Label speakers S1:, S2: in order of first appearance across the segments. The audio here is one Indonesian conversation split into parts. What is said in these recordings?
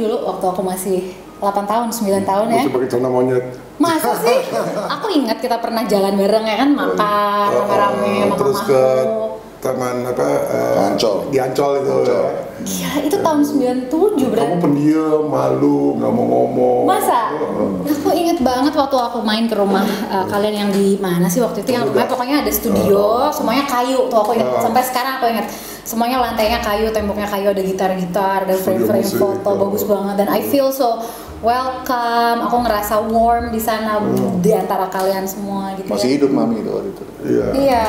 S1: dulu waktu aku masih 8 tahun, 9 tahun ya.
S2: Masih pakai celana monyet.
S1: Masa sih? Aku ingat kita pernah jalan bareng ya kan, makan rame-rame sama
S2: terus
S1: mamaku.
S2: ke taman apa?
S3: Ancol.
S2: Di Ancol itu.
S1: Iya, itu tahun 97 berarti.
S2: Kamu pendiam, malu, nggak mau ngomong.
S1: Masa? Aku inget banget waktu aku main ke rumah kalian yang di mana sih waktu itu, yang rumahnya pokoknya ada studio, semuanya kayu tuh, aku inget sampai sekarang aku inget. Semuanya lantainya kayu, temboknya kayu, ada gitar-gitar, ada frame-frame foto, bagus banget, dan I feel so welcome. Aku ngerasa warm di sana di antara kalian semua gitu.
S3: Masih hidup mami itu waktu itu.
S2: Iya.
S1: Iya.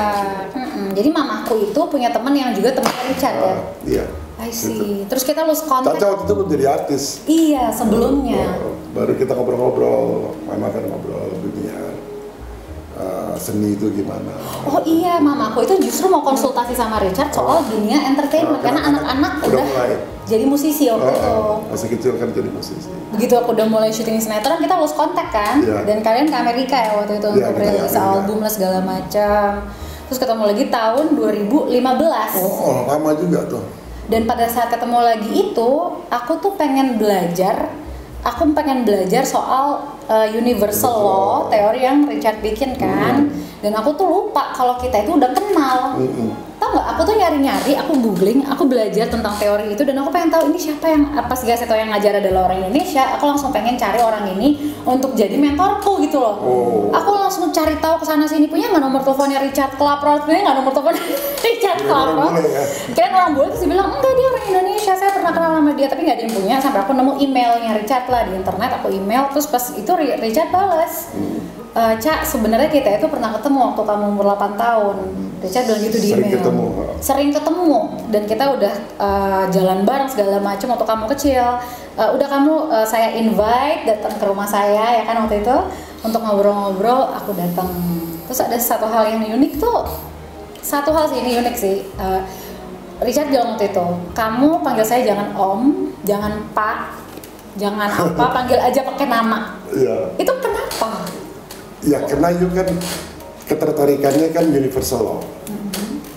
S1: Jadi mamaku itu punya teman yang juga teman Richard ya.
S2: Iya.
S1: I see. Terus kita lose contact.
S2: Caca waktu itu belum jadi artis.
S1: Iya, sebelumnya.
S2: Baru kita ngobrol-ngobrol, mama kan ngobrol dunia seni itu gimana.
S1: Oh iya, mamaku itu justru mau konsultasi sama Richard soal dunia entertainment karena anak-anak udah
S2: mulai.
S1: jadi musisi waktu itu.
S2: Masih kecil kan jadi musisi.
S1: Begitu aku udah mulai syuting sinetron, kita lost contact kan.
S2: Iya.
S1: Dan kalian ke Amerika ya waktu itu
S2: Iya,
S1: untuk
S2: kita ke
S1: rilis
S2: Amerika.
S1: album lah segala macam. Terus ketemu lagi tahun 2015.
S2: Oh, lama juga tuh.
S1: Dan pada saat ketemu lagi itu, aku tuh pengen belajar. Aku pengen belajar soal universal law, teori yang Richard bikin kan. Dan aku tuh lupa kalau kita itu udah kenal. Tau nggak? Aku tuh nyari-nyari, aku googling, aku belajar tentang teori itu, dan aku pengen tahu ini siapa yang, apa sih guys, yang ngajar adalah orang Indonesia. Aku langsung pengen cari orang ini untuk jadi mentorku gitu loh. Aku langsung cari tahu kesana sini, punya nggak nomor teleponnya Richard Klaproth, punya nggak nomor telepon Richard Klaproth. Kirain orang bule, terus dia bilang enggak, dia orang Indonesia, saya pernah kenal sama dia, tapi nggak ada yang punya. Sampai aku nemu emailnya Richard lah di internet, aku email, terus pas itu Richard balas. Cak, sebenarnya kita itu pernah ketemu waktu kamu umur 8 tahun. Richard bilang gitu di email. Sering ketemu. Dan kita udah jalan bareng segala macam waktu kamu kecil. Udah kamu saya invite datang ke rumah saya ya kan waktu itu untuk ngobrol-ngobrol. Aku datang. Terus ada satu hal yang unik tuh. Satu hal sih ini unik sih. Richard bilang waktu itu, kamu panggil saya jangan om, jangan pak, jangan apa, panggil aja pakai nama.
S2: Iya.
S1: Itu kenapa?
S2: Ya karena itu kan ketertarikannya kan universal law.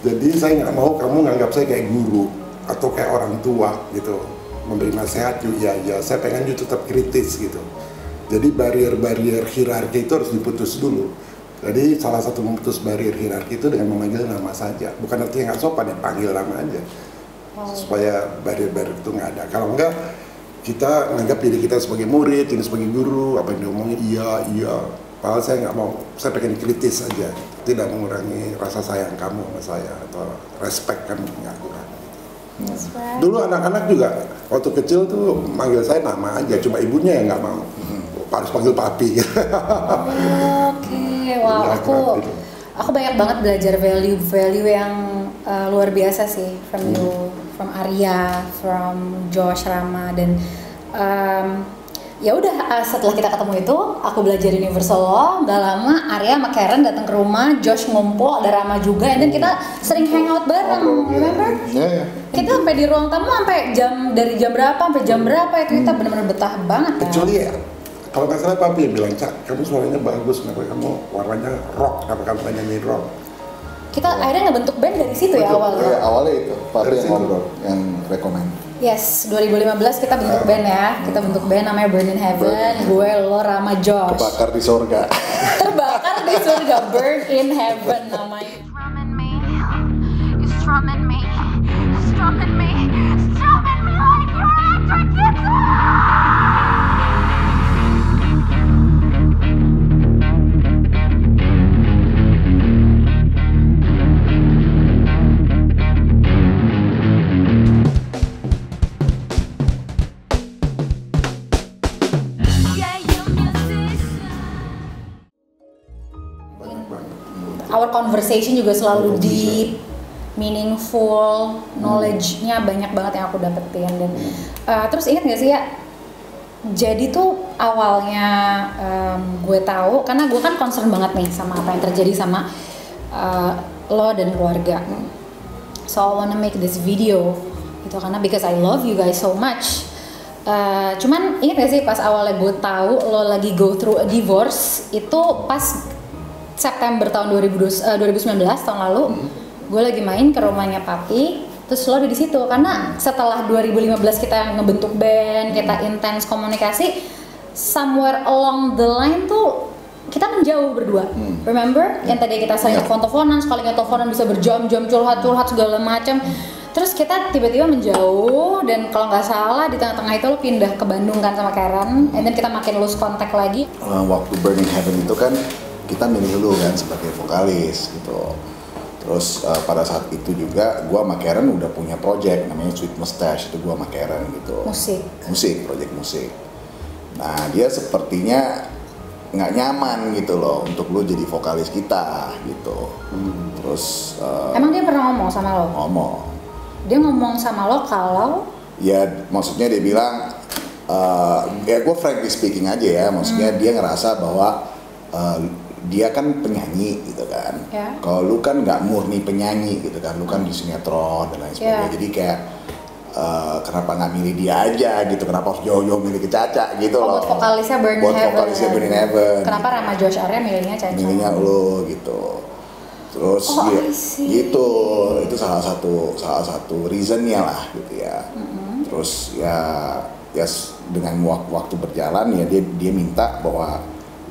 S2: Jadi saya nggak mau kamu nganggap saya kayak guru atau kayak orang tua gitu, memberi nasihat juga. Ya saya pengen you tetap kritis gitu. Jadi barier-barier hierarki itu harus diputus dulu. Jadi salah satu memutus barier hierarki itu dengan memanggil nama saja. Bukan artinya nggak sopan, ya panggil nama aja. Supaya barier-barier itu nggak ada. Kalau enggak, kita nganggap diri kita sebagai murid, ini sebagai guru, apa yang diomongin iya. Padahal saya nggak mau, saya pengen kritis aja, tidak mengurangi rasa sayang kamu sama saya atau respect kamu nggak kurang. Dulu anak-anak juga waktu kecil tuh manggil saya nama aja, cuma ibunya yang nggak mau, harus panggil papi.
S1: Oke, wow, aku banyak banget belajar value yang luar biasa sih from you, from Arya, from Josh Rama, dan ya udah setelah kita ketemu itu aku belajar universal law. Nggak lama Arya sama Karen datang ke rumah, Josh ngumpul, ada Rama juga, dan kita sering hangout bareng. Remember? Kita sampai di ruang tamu sampai dari jam berapa sampai jam berapa itu kita benar-benar betah banget kan.
S2: Kecuali ya, kalau nggak salah papi yang bilang, Cak, kamu suaranya bagus, kenapa kamu warnanya rock, kenapa kamu nyanyi rock?
S1: Kita akhirnya ngebentuk band dari situ ya awalnya.
S3: Ya, awalnya itu papi yang ngobrol, yang rekomend.
S1: Yes, 2015 kita bentuk band ya. Kita bentuk band namanya Burn in Heaven. Gue, lo, Rama, Josh.
S3: Terbakar di surga.
S1: Terbakar di surga. Burn in Heaven namanya.
S4: You strumming me. You strumming me. Strumming me like you're electric guitar.
S1: Our conversation juga selalu deep, meaningful, knowledge-nya banyak banget yang aku dapetin. Dan terus ingat gak sih ya, jadi tuh awalnya gue tahu karena gue kan concern banget nih sama apa yang terjadi sama lo dan keluarga. So I wanna make this video gitu karena because I love you guys so much. Cuman ingat gak sih pas awalnya gue tahu lo lagi go through a divorce itu pas September tahun 2019 tahun lalu, gue lagi main ke rumahnya papi, Terus lo ada di situ karena setelah 2015 kita ngebentuk band, kita intens komunikasi, somewhere along the line tuh kita menjauh berdua. Remember yang tadi kita sering telepon-teleponan, sekali teleponan bisa berjam-jam curhat-curhat segala macam. Terus kita tiba-tiba menjauh dan kalau nggak salah di tengah-tengah itu lo pindah ke Bandung kan sama Karen, and then kita makin lose kontak lagi.
S3: Waktu Burning Heaven itu kan kita milih lu kan sebagai vokalis gitu. Terus pada saat itu juga gue sama Karen udah punya project namanya Sweet Mustache, itu gue sama Karen gitu. Project musik. Nah dia sepertinya nggak nyaman gitu loh untuk lu jadi vokalis kita gitu. Terus
S1: emang dia pernah ngomong sama lo?
S3: Ngomong.
S1: Dia ngomong sama lo kalau?
S3: Ya maksudnya dia bilang, ya gue frankly speaking aja ya, maksudnya dia ngerasa bahwa dia kan penyanyi gitu kan, kalau lu kan nggak murni penyanyi gitu kan, lu kan di sinetron dan lain sebagainya, jadi kayak kenapa nggak milih dia aja gitu, kenapa harus jauh-jauh milih ke Caca gitu loh.
S1: Buat vokalisnya Burning
S3: Heaven.
S1: Kenapa Rama Josh Arya milihnya Caca?
S3: Milihnya lu gitu. Terus gitu, itu salah satu reasonnya lah gitu ya. Terus ya dengan waktu berjalan ya dia minta bahwa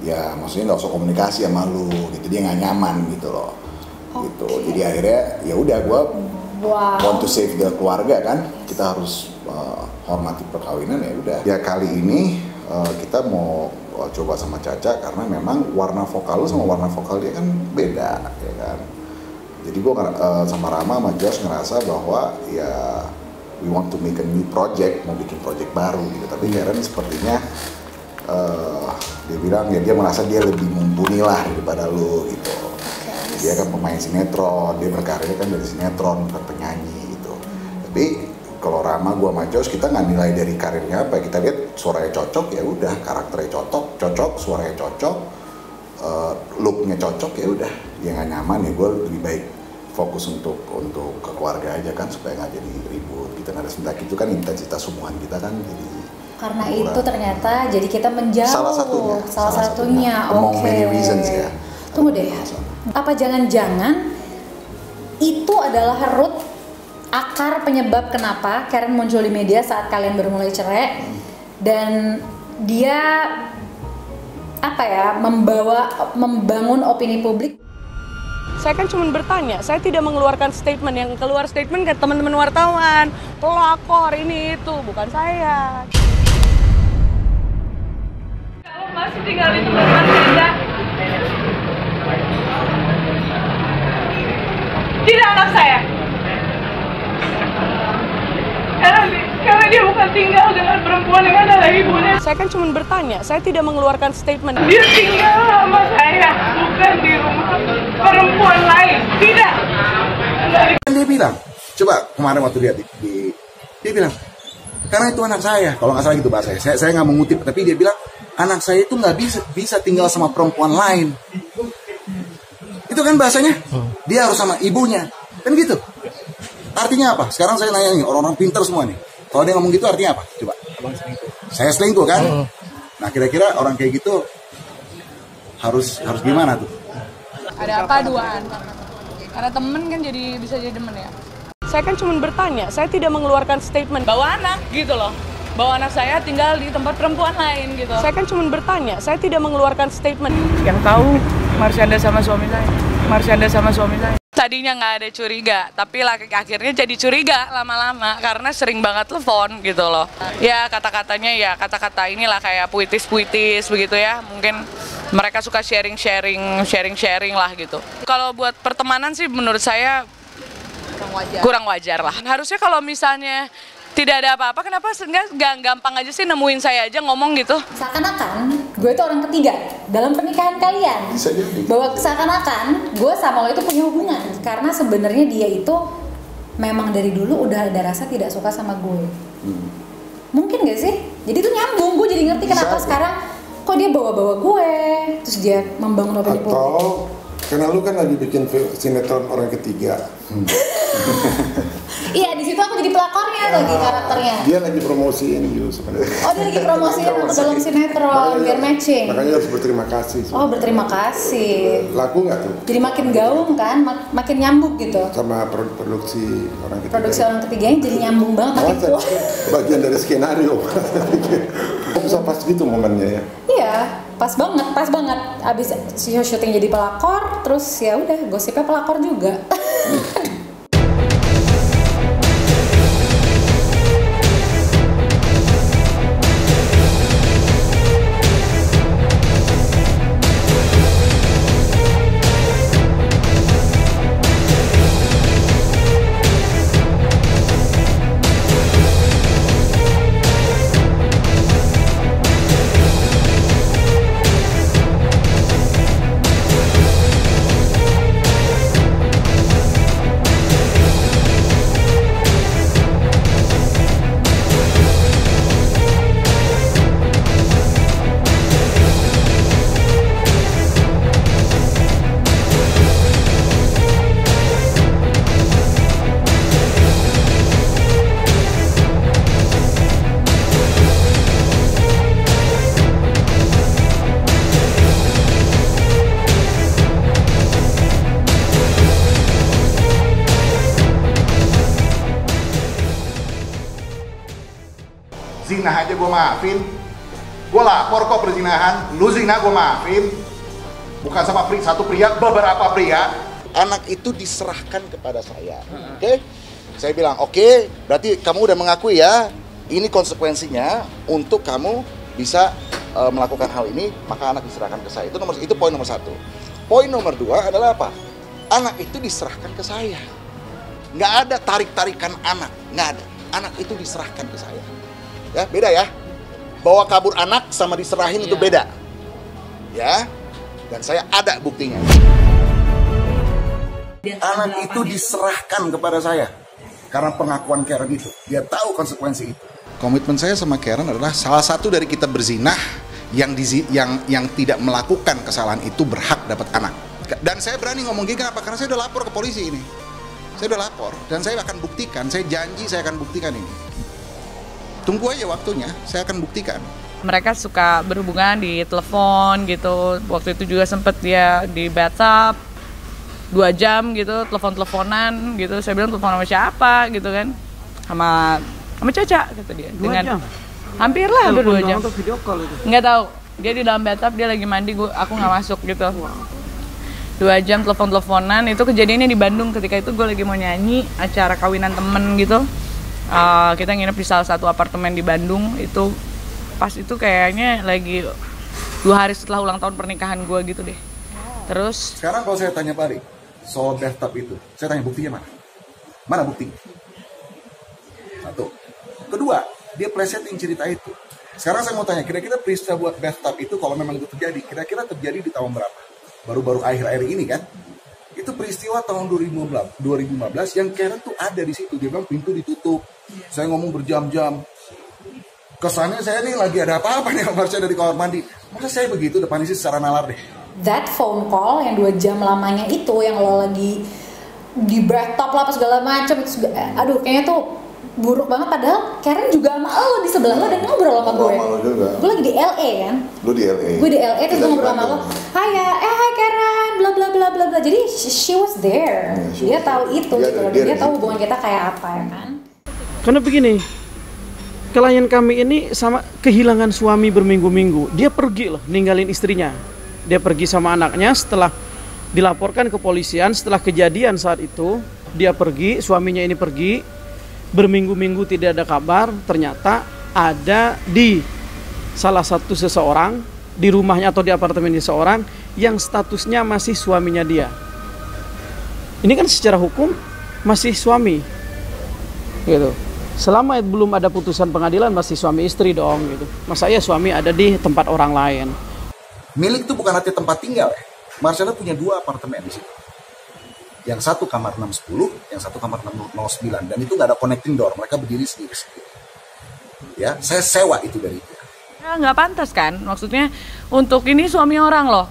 S3: ya maksudnya nggak usah komunikasi sama lu gitu, dia nggak nyaman gitu loh. Gitu. Jadi akhirnya ya udah gue want to save the keluarga kan, kita harus hormati perkawinan, ya udah. Ya kali ini kita mau coba sama Caca karena memang warna vokal lu sama warna vokal dia kan beda ya kan. Jadi gue sama Rama sama Josh ngerasa bahwa ya we want to make a new project, mau bikin project baru gitu. Tapi Karen sepertinya dia bilang ya dia merasa dia lebih mumpuni lah daripada lu gitu. Dia kan pemain sinetron, dia berkarir kan dari sinetron, bukan penyanyi gitu. Tapi kalau Rama, gua sama Josh, kita nggak nilai dari karirnya apa, kita lihat suaranya cocok ya udah, karakternya cocok, suaranya cocok, looknya cocok ya udah. Dia nggak nyaman ya gue lebih baik fokus untuk ke keluarga aja kan, supaya nggak jadi ribut. Kita nggak ada sebentar itu kan intensitas hubungan kita kan jadi
S1: karena
S3: kurang.
S1: Itu ternyata jadi kita menjauh. Salah satunya.
S3: Among many reasons ya.
S1: Tunggu deh. Apa jangan-jangan itu adalah root akar penyebab kenapa Karen muncul di media saat kalian baru mulai cerai, dan dia membangun opini publik.
S5: Saya kan cuma bertanya, saya tidak mengeluarkan statement. Yang keluar statement kan teman-teman wartawan, pelakor ini itu, bukan saya. Kalau masih tinggal di tempat tidak. Tidak anak saya. Karena dia bukan tinggal dengan perempuan yang adalah ibunya. Saya kan cuma bertanya, saya tidak mengeluarkan statement. Dia tinggal sama saya, bukan di rumah perempuan lain. Tidak.
S6: Dia bilang, coba kemarin waktu lihat dia bilang, karena itu anak saya, kalau nggak salah gitu bahasanya. Saya nggak mengutip, tapi dia bilang anak saya itu nggak bisa tinggal sama perempuan lain. Itu kan bahasanya, dia harus sama ibunya, kan gitu. Artinya apa? Sekarang saya nanya nih, orang-orang pintar semua nih. Kalau dia ngomong gitu artinya apa? Coba. Saya selingkuh kan? Nah kira-kira orang kayak gitu harus gimana tuh?
S5: Ada apa duaan? Karena temen kan jadi bisa jadi temen ya. Saya kan cuma bertanya, saya tidak mengeluarkan statement bawa anak gitu loh. Bawa anak saya tinggal di tempat perempuan lain gitu. Saya kan cuma bertanya, saya tidak mengeluarkan statement. Yang tahu Marsyanda sama suami saya. Tadinya nggak ada curiga, tapi akhirnya jadi curiga lama-lama karena sering banget telepon gitu loh. Ya kata-katanya ya kata-kata inilah kayak puitis begitu ya. Mungkin mereka suka sharing lah gitu. Kalau buat pertemanan sih menurut saya kurang wajar lah. Harusnya kalau misalnya tidak ada apa-apa, kenapa nggak gampang aja sih nemuin saya aja ngomong gitu?
S1: Seakan-akan gue itu orang ketiga dalam pernikahan kalian.
S3: Bisa jadi.
S1: Bahwa seakan-akan gue sama lo itu punya hubungan, karena sebenarnya dia itu memang dari dulu udah ada rasa tidak suka sama gue. Mungkin gak sih? Jadi itu nyambung, gue jadi ngerti kenapa sekarang kok dia bawa-bawa gue, terus dia membangun opini publik.
S2: Atau karena lu kan lagi bikin sinetron orang ketiga.
S1: Iya, di situ aku jadi pelakornya lagi karakternya.
S2: Dia lagi promosiin you sebenarnya.
S1: Oh, dia lagi promosiin aku dalam sinetron biar matching.
S2: Makanya harus berterima kasih.
S1: Oh, berterima kasih.
S2: Laku nggak tuh?
S1: Jadi makin gaung kan, makin nyambung gitu.
S2: Sama produksi orang ketiga.
S1: Produksi orang ketiganya jadi nyambung banget, makin puas.
S2: Bagian dari skenario. Kok bisa pas gitu momennya ya?
S1: Iya, pas banget. Abis syuting jadi pelakor, terus ya udah gosipnya pelakor juga.
S6: Zina aja gue maafin. Gue lapor kok perzinahan. Lu zina gue maafin. Bukan sama satu pria, beberapa pria. Anak itu diserahkan kepada saya. Oke? Saya bilang, oke, berarti kamu udah mengakui ya. Ini konsekuensinya untuk kamu bisa melakukan hal ini, maka anak diserahkan ke saya. Itu poin nomor 1. Poin nomor 2 adalah apa? Anak itu diserahkan ke saya. Nggak ada tarik-tarikan anak. Nggak ada. Anak itu diserahkan ke saya. Ya, beda ya. Bawa kabur anak sama diserahin itu beda. Ya. Dan saya ada buktinya. Anak itu diserahkan kepada saya karena pengakuan Karen itu. Dia tahu konsekuensi itu. Komitmen saya sama Karen adalah salah satu dari kita berzinah yang tidak melakukan kesalahan itu berhak dapat anak. Dan saya berani ngomong gini kenapa? Karena saya udah lapor ke polisi ini. Saya udah lapor dan saya akan buktikan. Saya janji saya akan buktikan ini. Tunggu aja waktunya, saya akan buktikan.
S5: Mereka suka berhubungan di telepon gitu. Waktu itu juga sempet dia di bathtub 2 jam gitu, telepon-teleponan gitu. Saya bilang telepon sama siapa gitu kan. Sama Caca kata dia.
S7: 2 jam?
S5: Hampir 2 jam.
S7: Untuk video call itu?
S5: Nggak tahu. Dia di dalam bathtub, dia lagi mandi, aku nggak masuk gitu. 2 jam telepon-teleponan. Itu kejadiannya di Bandung. Ketika itu gue lagi mau nyanyi acara kawinan temen gitu. Kita nginep di salah satu apartemen di Bandung. Itu pas itu kayaknya lagi 2 hari setelah ulang tahun pernikahan gue gitu deh. Terus
S6: Sekarang kalau saya tanya Pak Ari soal bathtub itu, saya tanya buktinya mana? Mana buktinya? 1. Kedua, dia plesetin cerita itu. Sekarang saya mau tanya, kira-kira peristiwa buat bathtub itu kalau memang itu terjadi, kira-kira terjadi di tahun berapa? Baru-baru akhir-akhir ini kan? Itu peristiwa tahun 2015 yang Karen tuh ada di situ. Dia bilang pintu ditutup. Saya ngomong berjam-jam. Kesannya saya nih lagi ada apa-apa nih kamar saya dari kamar mandi. Masa saya begitu depan isi secara nalar deh.
S1: That phone call yang 2 jam lamanya itu yang lo lagi di bathtub lah apa segala macam itu aduh kayaknya tuh buruk banget. Padahal Karen juga sama lo di sebelah lo dan ngobrol sama gue. Gue lagi di LA kan.
S2: Lu di LA.
S1: Gue di LA terus gue ngobrol sama lo. Hai Karen, bla bla bla bla bla. Jadi she was there. Dia tahu itu gitu. Dia tahu hubungan kita kayak apa ya kan.
S7: Karena begini, klien kami ini sama kehilangan suami berminggu-minggu. Dia pergi loh, ninggalin istrinya. Dia pergi sama anaknya setelah dilaporkan ke polisian. Setelah kejadian saat itu, dia pergi, suaminya ini pergi. Berminggu-minggu tidak ada kabar. Ternyata ada di salah satu seseorang, di rumahnya atau di apartemen seseorang yang statusnya masih suaminya dia. Ini kan secara hukum masih suami, gitu. Selama belum ada putusan pengadilan masih suami istri dong, gitu. Masa ya suami ada di tempat orang lain.
S6: Milik itu bukan arti tempat tinggal ya. Marcella punya 2 apartemen di situ. Yang satu kamar 610, yang satu kamar 609. Dan itu nggak ada connecting door, mereka berdiri sendiri-sendiri. Ya, saya sewa itu dari dia.
S5: ya nggak pantas kan, maksudnya untuk ini suami orang loh.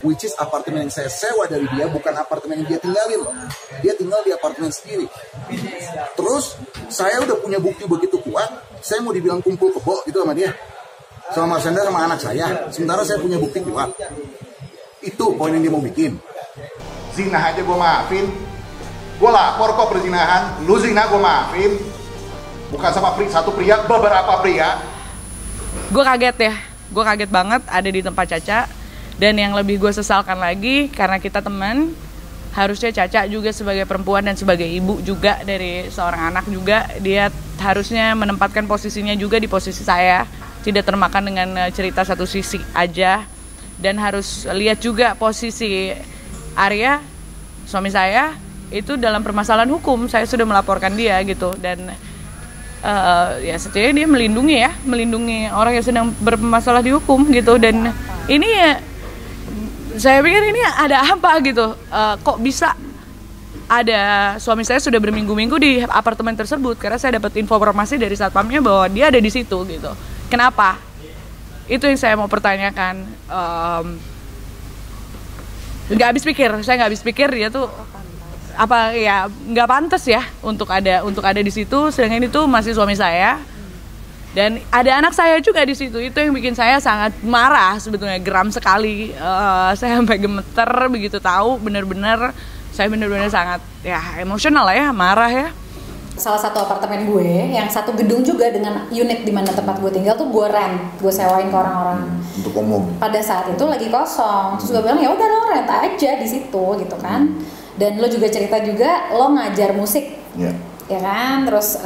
S6: which is apartemen yang saya sewa dari dia bukan apartemen yang dia tinggalin loh. Dia tinggal di apartemen sendiri. Terus saya udah punya bukti begitu kuat, saya mau dibilang kumpul kebo gitu sama dia, sama Marshanda sama anak saya. Sementara saya punya bukti kuat. Itu poin yang dia mau bikin.
S3: Zina aja gue maafin. Gue lapor kok perzinahan. Lu zina gue maafin. Bukan sama satu pria, beberapa pria.
S5: Gue kaget ya, gue kaget banget ada di tempat Caca. Dan yang lebih gue sesalkan lagi, karena kita teman, harusnya Caca juga sebagai perempuan dan sebagai ibu juga dari seorang anak juga, dia harusnya menempatkan posisinya juga di posisi saya, tidak termakan dengan cerita satu sisi aja. Dan harus lihat juga posisi Arya, suami saya, itu dalam permasalahan hukum. Saya sudah melaporkan dia gitu, dan ya setidaknya dia melindungi orang yang sedang bermasalah di hukum gitu. Dan ini ya saya pikir ini ada apa gitu, kok bisa ada suami saya sudah berminggu-minggu di apartemen tersebut, karena saya dapat informasi dari satpamnya bahwa dia ada di situ gitu. Kenapa? Itu yang saya mau pertanyakan. Nggak habis pikir dia tuh apa ya, nggak pantas ya untuk ada di situ, sedangkan itu masih suami saya dan ada anak saya juga di situ. Itu yang bikin saya sangat marah sebetulnya, geram sekali. Saya sampai gemeter begitu tahu, saya bener-bener sangat ya emosional lah ya, marah ya.
S1: Salah satu apartemen gue yang satu gedung juga dengan unit di mana tempat gue tinggal tuh gue sewain ke orang-orang
S3: Untuk umum.
S1: pada saat itu lagi kosong. Terus gue bilang ya udah lo rent aja di situ gitu kan. Dan lo juga cerita juga lo ngajar musik, ya kan. Terus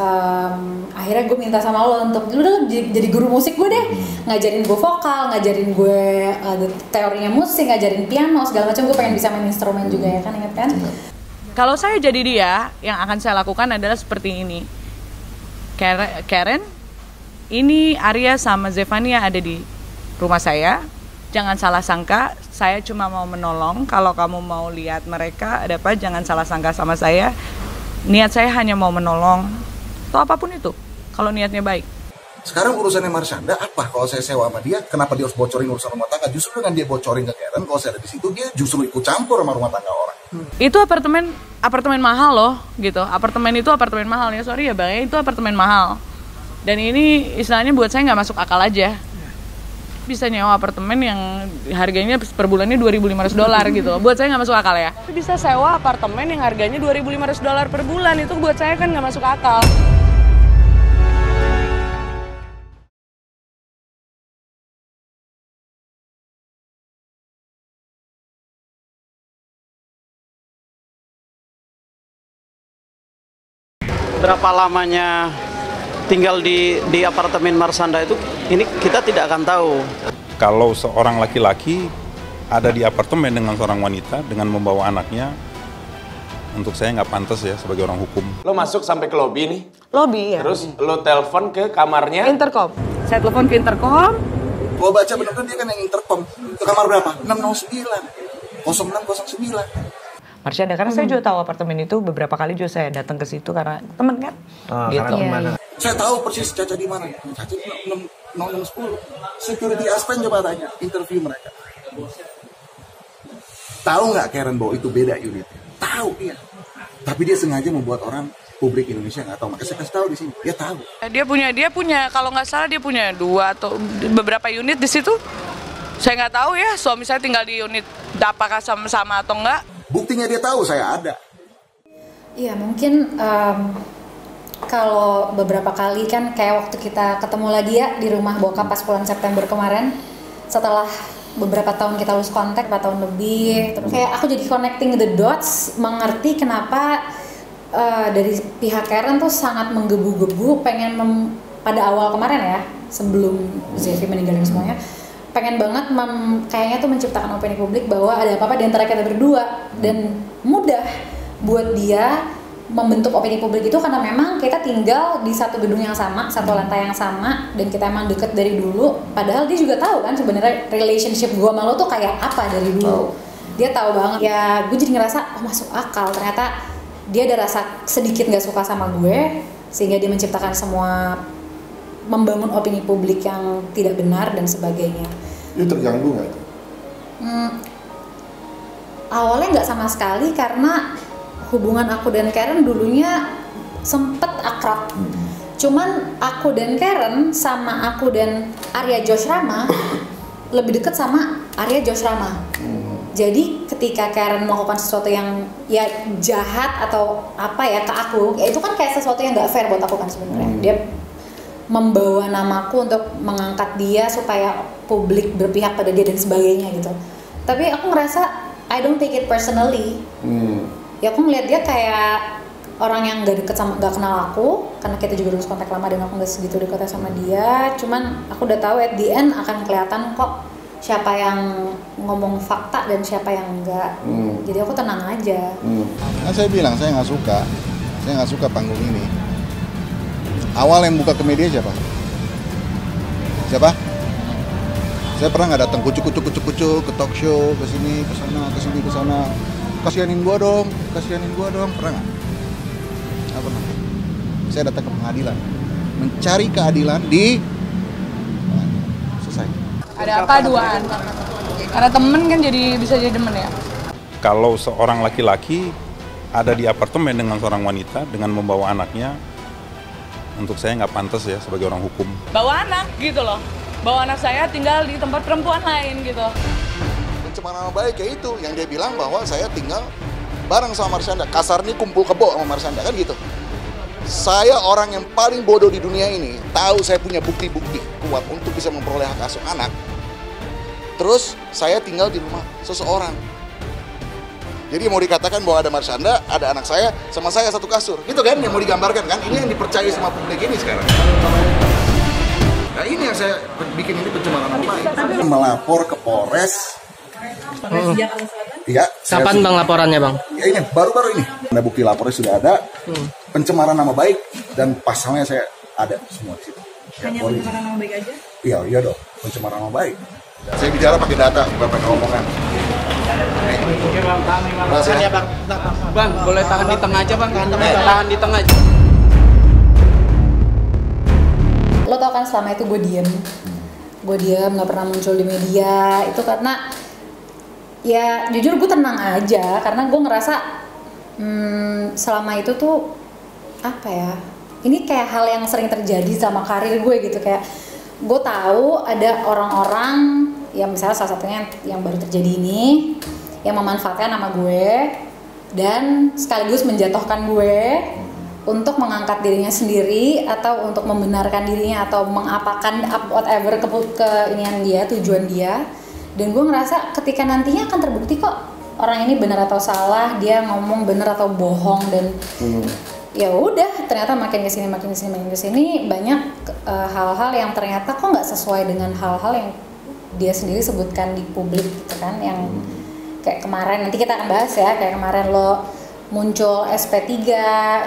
S1: akhirnya gue minta sama lo untuk lo jadi guru musik gue deh, ngajarin gue vokal, ngajarin gue teorinya musik, ngajarin piano segala macam. Gue pengen bisa main instrumen juga ya kan, ingat kan?
S5: Kalau saya jadi dia, yang akan saya lakukan adalah seperti ini. Karen, ini Arya sama Zefania ada di rumah saya. Jangan salah sangka, saya cuma mau menolong. Kalau kamu mau lihat mereka ada apa, jangan salah sangka sama saya. Niat saya hanya mau menolong, atau apapun itu, kalau niatnya baik.
S6: Sekarang urusannya Marshanda apa? Kalau saya sewa sama dia, kenapa dia harus bocorin urusan rumah tangga? Justru dengan dia bocorin ke Karen, kalau saya ada di situ, dia justru ikut campur sama rumah tangga orang.
S5: Itu apartemen mahal loh, gitu. Apartemen itu apartemen mahal ya, sorry ya bang, itu apartemen mahal. Dan ini istilahnya buat saya nggak masuk akal aja. Bisa nyewa apartemen yang harganya per bulannya $2.500 gitu. Buat saya nggak masuk akal ya. Bisa sewa apartemen yang harganya $2.500 per bulan, itu buat saya kan nggak masuk akal.
S7: Berapa lamanya tinggal di apartemen Marshanda itu, ini kita tidak akan tahu.
S8: Kalau seorang laki-laki ada di apartemen dengan seorang wanita dengan membawa anaknya, untuk saya nggak pantas ya sebagai orang hukum.
S9: Lo masuk sampai ke lobi nih?
S5: Lobi ya.
S9: Terus lo telepon ke kamarnya?
S5: Intercom. Saya telepon ke intercom.
S6: Gua baca bener-bener dia kan yang intercom. Itu kamar berapa? 609. 0609.
S5: Marshanda, karena saya juga tahu apartemen itu, beberapa kali juga saya datang ke situ karena teman kan. Gitu.
S6: Saya tahu persis Caca di mana. Caca di 0610. Security Aspen coba tanya, interview mereka. Tahu nggak Karen bahwa itu beda unit? Tahu dia. Tapi dia sengaja membuat orang publik Indonesia nggak tahu. Makanya saya kasih tahu di sini. Dia tahu.
S5: Dia punya kalau nggak salah dia punya 2 atau beberapa unit di situ. Saya nggak tahu ya, suami saya tinggal di unit apakah sama-sama atau enggak.
S6: Buktinya dia tahu saya ada.
S1: Iya mungkin kalau beberapa kali kan kayak waktu kita ketemu lagi ya di rumah bokap pas bulan September kemarin, setelah beberapa tahun kita lose kontak, 4 tahun lebih, terus kayak aku jadi connecting the dots, mengerti kenapa dari pihak Karen tuh sangat menggebu-gebu pengen pada awal kemarin ya, sebelum Zevi meninggalin semuanya, pengen banget kayaknya tuh menciptakan opini publik bahwa ada apa-apa di antara kita berdua, dan mudah buat dia membentuk opini publik itu karena memang kita tinggal di satu gedung yang sama, satu lantai yang sama, dan kita emang deket dari dulu. Padahal dia juga tahu kan sebenarnya relationship gua sama lo tuh kayak apa dari dulu. Dia tahu banget. Ya gue jadi ngerasa masuk akal, ternyata dia ada rasa sedikit nggak suka sama gue sehingga dia menciptakan semua, membangun opini publik yang tidak benar dan sebagainya.
S2: Itu terganggu nggak itu?
S1: awalnya nggak sama sekali karena hubungan aku dan Karen dulunya sempet akrab. Cuman aku dan Karen sama aku dan Arya Josh Rama lebih deket sama Arya Josh Rama. Jadi ketika Karen melakukan sesuatu yang ya jahat atau apa ya ke aku, ya itu kan kayak sesuatu yang nggak fair buat aku kan sebenarnya. Dia membawa namaku untuk mengangkat dia supaya publik berpihak pada dia dan sebagainya gitu. Tapi aku ngerasa I don't take it personally. Ya aku ngeliat dia kayak orang yang gak deket sama, gak kenal aku, karena kita juga harus kontak lama dan aku gak segitu dekatnya sama dia. Cuman aku udah tahu at the end akan kelihatan kok siapa yang ngomong fakta dan siapa yang enggak. Jadi aku tenang aja.
S6: Nah, saya bilang saya nggak suka panggung ini. Awal yang buka ke media siapa? Saya pernah nggak datang kucuk ke talk show, ke sini, ke sana. Kasihanin gua dong, pernah nggak? Nggak pernah. Saya datang ke pengadilan, mencari keadilan di selesai.
S5: Ada apa duaan? Karena temen kan bisa jadi demen ya.
S8: Kalau seorang laki-laki ada di apartemen dengan seorang wanita dengan membawa anaknya, untuk saya nggak pantas ya sebagai orang hukum.
S5: Bawa anak gitu loh. Bawa anak saya tinggal di tempat perempuan lain gitu.
S6: Pencemaran nama baik kayak itu yang dia bilang bahwa saya tinggal bareng sama Marshanda. Kasar nih kumpul kebo sama Marshanda kan gitu. Saya orang yang paling bodoh di dunia ini, tahu saya punya bukti-bukti kuat untuk bisa memperoleh hak asuh anak. Terus saya tinggal di rumah seseorang. Jadi mau dikatakan bahwa ada Marshanda, ada anak saya, sama saya satu kasur. Gitu kan yang mau digambarkan kan? Ini yang dipercaya sama publik ini sekarang. Nah ini yang saya bikin ini pencemaran nama baik. Melapor ke Polres. Iya.
S10: Kapan bang laporannya bang?
S6: Ya ini baru-baru ini. Nah, bukti lapornya sudah ada. Pencemaran nama baik dan pasalnya saya ada semua di situ.
S5: Hanya pencemaran nama baik aja?
S6: Iya dong, pencemaran nama baik. Saya bicara pakai data, bukan pakai omongan.
S10: Oke bang, tahan ya bang. Bang, boleh tahan di tengah aja bang. Tahan di tengah aja.
S1: Lo tau kan selama itu gue diem, nggak pernah muncul di media. Itu karena ya jujur gue tenang aja, karena gue ngerasa selama itu tuh apa ya, ini kayak hal yang sering terjadi sama karir gue gitu. Kayak gue tahu ada orang-orang yang misalnya salah satunya yang baru terjadi ini yang memanfaatkan nama gue dan sekaligus menjatuhkan gue untuk mengangkat dirinya sendiri atau untuk membenarkan dirinya atau mengapakan whatever ke inian dia, tujuan dia. Dan gue ngerasa ketika nantinya akan terbukti kok orang ini benar atau salah, dia ngomong benar atau bohong. Dan ya udah, ternyata makin kesini banyak hal-hal yang ternyata kok nggak sesuai dengan hal-hal yang dia sendiri sebutkan di publik gitu kan. Yang kayak kemarin, nanti kita akan bahas ya, kayak kemarin lo muncul SP3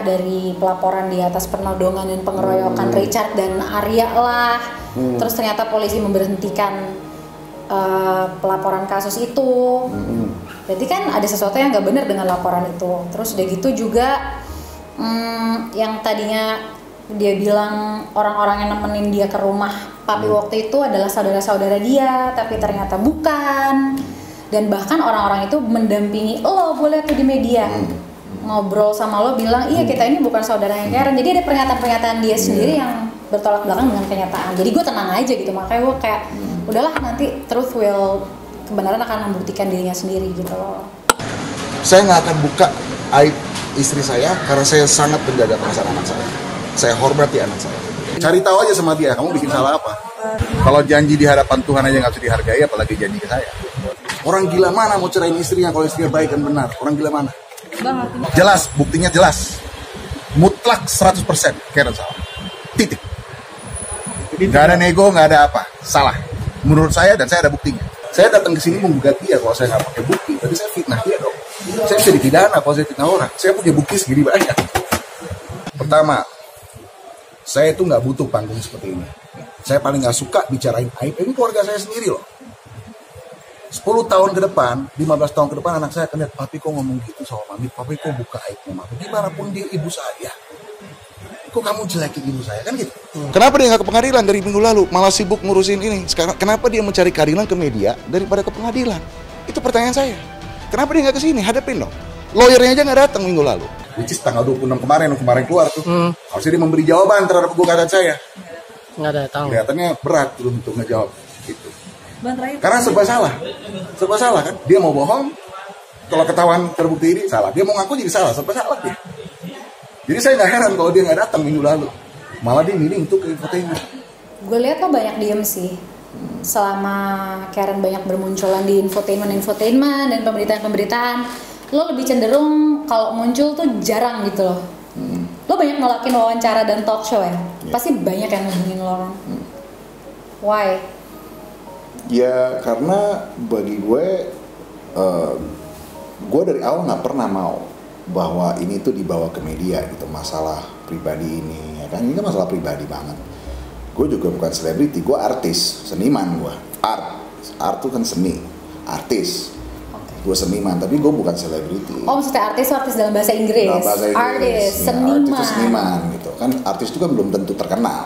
S1: dari pelaporan di atas penodongan dan pengeroyokan Richard dan Arya lah. Terus ternyata polisi memberhentikan pelaporan kasus itu. Berarti kan ada sesuatu yang nggak benar dengan laporan itu. Terus udah gitu juga yang tadinya dia bilang orang-orang yang nemenin dia ke rumah papi waktu itu adalah saudara-saudara dia, tapi ternyata bukan. Dan bahkan orang-orang itu mendampingi lo, boleh tuh di media ngobrol sama lo, bilang iya kita ini bukan saudaranya Karen. Jadi ada pernyataan-pernyataan dia sendiri yang bertolak belakang dengan kenyataan. Jadi gue tenang aja gitu, makanya gue kayak udahlah, nanti kebenaran akan membuktikan dirinya sendiri gitu loh.
S6: Saya nggak akan buka aib istri saya karena saya sangat menjaga perasaan anak saya. Saya hormati anak saya. Cari tahu aja sama dia, kamu bikin salah apa. Kalau janji di hadapan Tuhan aja nggak bisa dihargai, apalagi janji ke saya. Orang gila mana mau ceraiin istrinya kalau istrinya baik dan benar? Orang gila mana? Jelas, buktinya jelas. Mutlak 100% Karen salah. Titik. Nggak ada nego, nggak ada apa. Salah. Menurut saya, dan saya ada buktinya. Saya datang ke sini menggugat dia kalau saya nggak pakai bukti. Tapi saya fitnah dia dong. Saya bisa dipidana kalau saya fitnah orang. Saya punya bukti segini banyak. Pertama, saya itu nggak butuh panggung seperti ini. Saya paling nggak suka bicarain aib. Ini keluarga saya sendiri loh. 10 tahun ke depan, 15 tahun ke depan anak saya akan lihat, papi kok ngomong gitu sama mami, papi kok buka aibnya mami, gimana pun dia ibu saya, kok kamu jelekin ibu saya, kan gitu. Kenapa dia nggak ke pengadilan dari minggu lalu, malah sibuk ngurusin ini, sekarang kenapa dia mencari keadilan ke media daripada ke pengadilan? Itu pertanyaan saya. Kenapa dia nggak kesini? Hadapin dong. Lawyernya aja nggak datang minggu lalu. Which is tanggal 26 kemarin keluar tuh. Harusnya dia memberi jawaban terhadap gugatan saya.
S11: Nggak datang.
S6: Kelihatannya berat untuk ngejawab gitu. Karena serba salah kan. Dia mau bohong, kalau ketahuan terbukti ini salah. Dia mau ngaku jadi salah, serba salah dia. Jadi saya nggak heran kalau dia nggak datang minggu lalu. Malah dia milih untuk ke infotainment.
S1: Gue lihat lo banyak diem sih. Selama Karen banyak bermunculan di infotainment dan pemberitaan-pemberitaan, lo lebih cenderung kalau muncul tuh jarang gitu loh. Lo banyak nolakin wawancara dan talk show ya? Pasti banyak yang ngehubungin lo kan? Why?
S3: Ya karena bagi gue dari awal nggak pernah mau bahwa ini tuh dibawa ke media gitu, masalah pribadi ini ya kan, ini kan masalah pribadi banget. Gue juga bukan selebriti, gue artis, seniman gue, art tuh kan seni, artis. Gue seniman, tapi gue bukan selebriti.
S1: Oh maksudnya artis dalam bahasa Inggris?
S3: Dalam bahasa Inggris,
S1: artis,
S3: ya,
S1: seniman.
S3: Artis itu seniman gitu kan, artis itu kan belum tentu terkenal.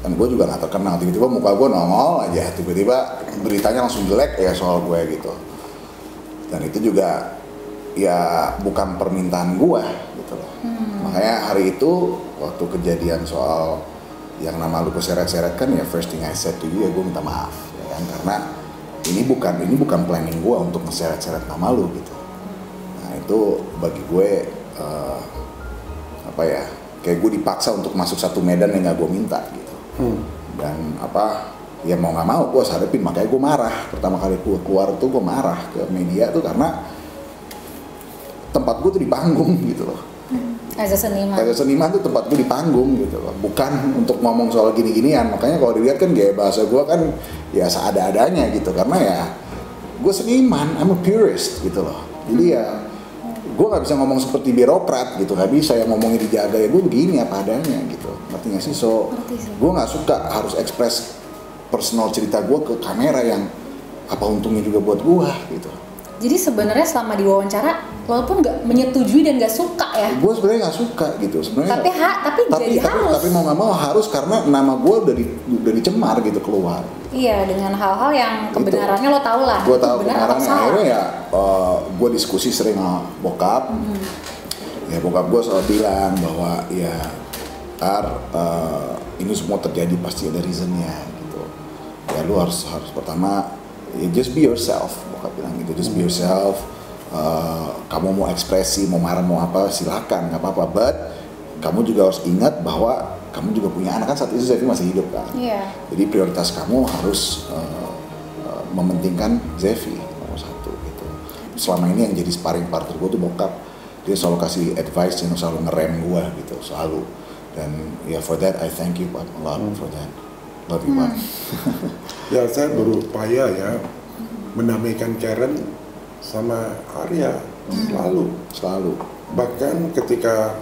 S3: Dan gue juga gak terkenal, tiba-tiba muka gue nongol aja, tiba-tiba beritanya langsung jelek ya soal gue gitu. Dan itu juga ya bukan permintaan gue gitu loh. Makanya hari itu waktu kejadian soal yang nama lu keseret-seret kan, ya first thing I said to you ya gue minta maaf ya kan, karena ini bukan planning gue untuk ngeseret-seret nama lu gitu. Nah itu bagi gue apa ya, kayak gue dipaksa untuk masuk satu medan yang gak gue minta gitu. Dan apa ya mau nggak mau gue harus hadapin, makanya gue marah pertama kali gue keluar tuh, gue marah ke media tuh karena tempat gue tuh di panggung gitu loh.
S1: As a
S3: seniman tuh tempat gue di panggung gitu loh, bukan untuk ngomong soal gini-ginian. Makanya kalau dilihat kan gaya bahasa gue kan ya seada-adanya gitu, karena ya gue seniman, I'm a purist gitu loh. Jadi ya gue nggak bisa ngomong seperti birokrat gitu, nggak bisa yang ngomongnya dijaga, ya gue begini apa adanya gitu, ngerti nggak sih? So gue nggak suka harus ekspres personal cerita gue ke kamera yang apa untungnya juga buat gue gitu.
S1: Jadi sebenarnya selama diwawancara walaupun nggak menyetujui dan nggak suka ya?
S3: Gue sebenarnya nggak suka gitu sebenarnya.
S1: Tapi harus.
S3: Tapi mau nggak mau harus, karena nama gue udah dicemar gitu keluar.
S1: Iya, dengan hal-hal yang kebenarannya lo tau lah.
S3: Gue tahu kebenarannya. Akhirnya ya gue diskusi sering sama bokap. Ya bokap gue selalu bilang bahwa ya ini semua terjadi pasti ada reasonnya gitu. Ya lu harus pertama ya just be yourself, bokap bilang gitu, just be yourself. Kamu mau ekspresi, mau marah, mau apa silakan, nggak apa-apa. But kamu juga harus ingat bahwa kamu juga punya anak kan, saat itu Zevi masih hidup kan. Jadi prioritas kamu harus mementingkan Zevi nomor satu gitu. Selama ini yang jadi sparring partner gue tuh bokap, dia selalu kasih advice yang selalu ngerem gue gitu, selalu. Dan ya for that I thank you a lot for that. Love you Pak.
S2: Ya saya berupaya ya mendamaikan Karen sama Arya selalu. Bahkan ketika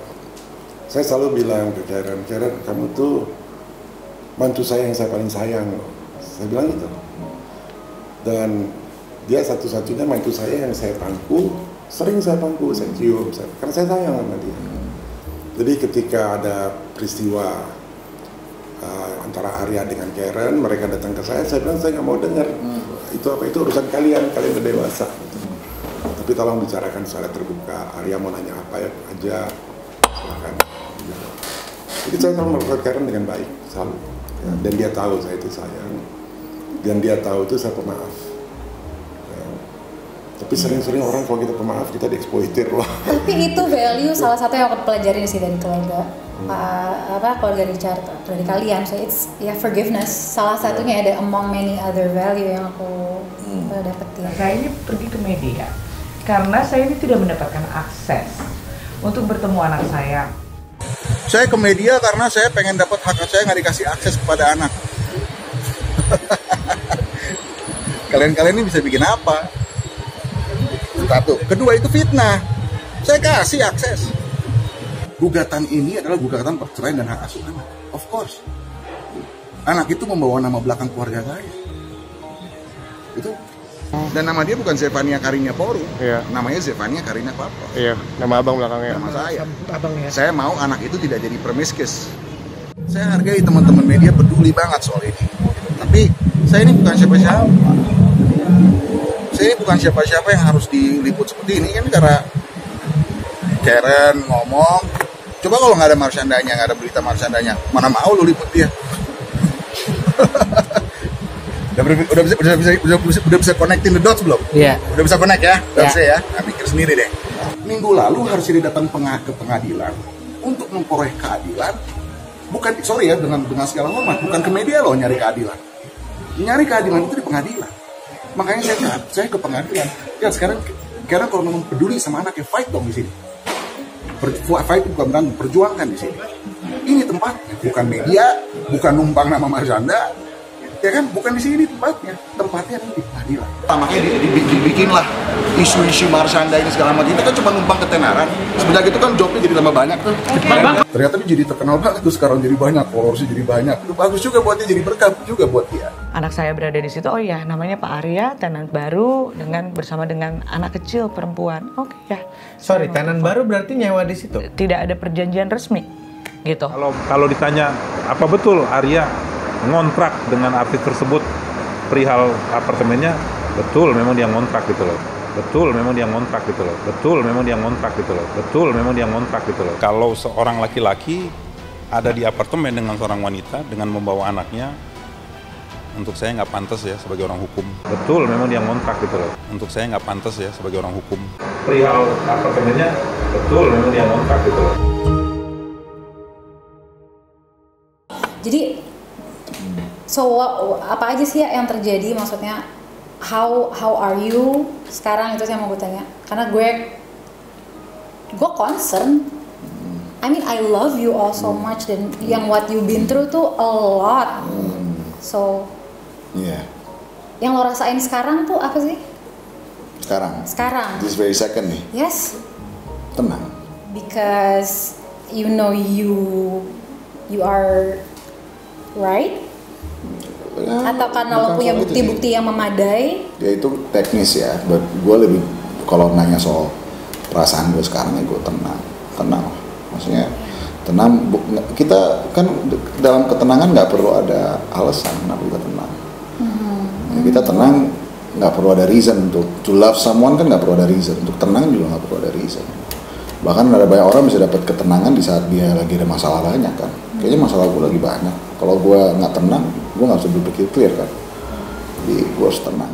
S2: saya selalu bilang ke Karen, kamu tuh mantu saya yang saya paling sayang. Saya bilang gitu. Dan dia satu-satunya mantu saya yang saya pangku, sering saya pangku, saya cium, karena saya sayang sama dia. Jadi ketika ada peristiwa antara Arya dengan Karen, mereka datang ke saya bilang saya nggak mau dengar. Itu urusan kalian udah dewasa. Tapi tolong bicarakan secara terbuka. Arya mau nanya apa aja, silakan. Jadi saya selalu melakukan Karen dengan baik, selalu. Ya, dan dia tahu saya itu sayang. Dan dia tahu itu saya pemaaf. Ya. Tapi sering-sering orang kalau kita pemaaf kita dieksploitir loh.
S1: Tapi itu value salah satu yang aku pelajarin sih dari keluarga. Keluarga Richard, dari kalian. So it's forgiveness. Salah satunya ada among many other value yang aku dapetin.
S12: Saya ini pergi ke media karena saya ini tidak mendapatkan akses untuk bertemu anak saya.
S6: Saya ke media karena saya pengen dapat hak saya, nggak dikasih akses kepada anak. Kalian ini bisa bikin apa? Satu. Kedua itu fitnah. Saya kasih akses. Gugatan ini adalah gugatan perceraian dan hak asuh anak. Of course. Anak itu membawa nama belakang keluarga saya. Itu. Dan nama dia bukan Zefania Karina Poru. Iya. Namanya Zefania Karina Papa.
S11: Iya, nama abang belakangnya.
S6: Nama saya.
S11: Abangnya.
S6: Saya mau anak itu tidak jadi promiscuous. Saya hargai teman-teman media peduli banget soal ini. Tapi saya ini bukan siapa-siapa. Saya bukan siapa-siapa yang harus diliput seperti ini kan, karena Karen ngomong, coba kalau nggak ada Marsyandanya, nggak ada berita Marsyandanya, mana mau lu liput dia? udah bisa connecting the dots belum?
S10: Iya.
S6: Udah bisa connect ya? Udah bisa ya? Nah, mikir sendiri deh. Minggu lalu harusnya dia datang ke pengadilan untuk memperoleh keadilan. Bukan, sorry ya, dengan segala hormat, bukan ke media loh nyari keadilan. Nyari keadilan itu di pengadilan. Makanya saya ke pengadilan. Ya sekarang kalau memang peduli sama anaknya, fight dong di sini. Fight bukan berantem, perjuangkan di sini. Ini tempatnya, bukan media, bukan numpang nama Marsyanda. Ya kan, bukan di sini tempatnya di pengadilan. Makanya dibikinlah isu-isu Marsyanda ini segala macam. Itu kan cuma numpang ketenaran. Sebenarnya itu kan jobnya jadi tambah banyak tuh. Ternyata dia jadi terkenal banget tuh sekarang, jadi banyak, followersnya jadi banyak. Itu bagus juga buat dia, jadi berkah juga buat dia.
S12: Anak saya berada di situ, oh ya namanya Pak Arya, tenan baru bersama dengan anak kecil perempuan. Oke ya.
S13: Sorry, tenan baru berarti nyewa di situ?
S12: Tidak ada perjanjian resmi, gitu.
S8: Kalau ditanya apa betul Arya ngontrak dengan artis tersebut perihal apartemennya, betul memang dia ngontrak gitu loh. Betul memang dia ngontrak gitu loh. Betul memang dia ngontrak gitu loh. Betul memang dia ngontrak gitu loh. Kalau seorang laki-laki ada di apartemen dengan seorang wanita dengan membawa anaknya, untuk saya nggak pantas ya sebagai orang hukum. Betul memang dia ngontrak gitu loh. Untuk saya nggak pantas ya sebagai orang hukum. Perihal apartemennya, betul memang dia ngontrak gitu loh.
S1: Jadi so apa aja sih ya yang terjadi, maksudnya how are you sekarang, itu saya mau tanya karena gue concern. I mean I love you all so much, dan yang what you been through tuh a lot. So yang lo rasain sekarang tuh apa sih? Sekarang
S3: this very second nih.
S1: Yes,
S3: tenang,
S1: because you know you are right. Atau karena lo punya bukti-bukti yang memadai?
S3: Ya itu teknis ya, buat gue lebih, kalau nanya soal perasaan gue sekarang ya gue tenang. Maksudnya tenang, kita kan dalam ketenangan nggak perlu ada alasan kenapa kita tenang. Ya, kita tenang nggak perlu ada reason to love someone, kan nggak perlu ada reason, untuk tenang juga nggak perlu ada reason. Bahkan ada banyak orang bisa dapat ketenangan di saat dia lagi ada masalah banyak kan. Kayaknya masalah gue lagi banyak. Kalau gue nggak tenang, gue nggak bisa berpikir clear kan. Jadi gue harus tenang.